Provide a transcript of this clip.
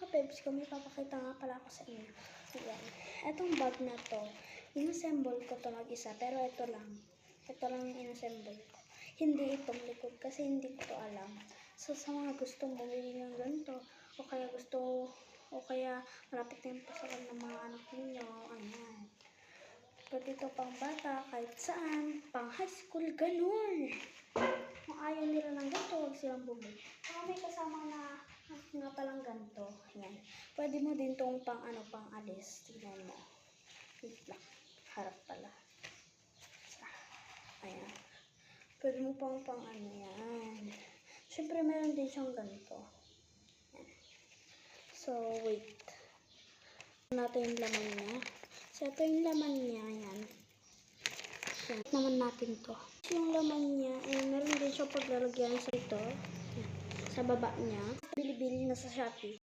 ka-peps ko, may papakita nga pala ako sa inyo. Ayan. Etong bag na to, inassemble ko to mag-isa, pero ito lang. Ito lang yung inassemble ko. Hindi itong likod kasi hindi ko to alam. So, sa mga gustong bumili ng ganito, o kaya malapit na yung pasakan ng mga anak ninyo, ayan. Pwede ito pang bata, kahit saan, pang high school, ganun. Kung ayaw nila ng ganito, huwag silang bumili. Kung may kasama na nga palang ganito, ayan. Pwede mo din itong pang alis. Tignan mo. Wait lang. Harap pala. Ayan. Pwede mo pang yan. Siyempre, meron din siyang ganito. Ayan. So, wait. Natin yung laman niya. So, ito yung laman niya. Ayan. Ayan. Naman natin to. Yung laman niya, meron din siya paglalagyan sa ito. Ayan. Sa baba niya. Bili-bili na sa Shopee.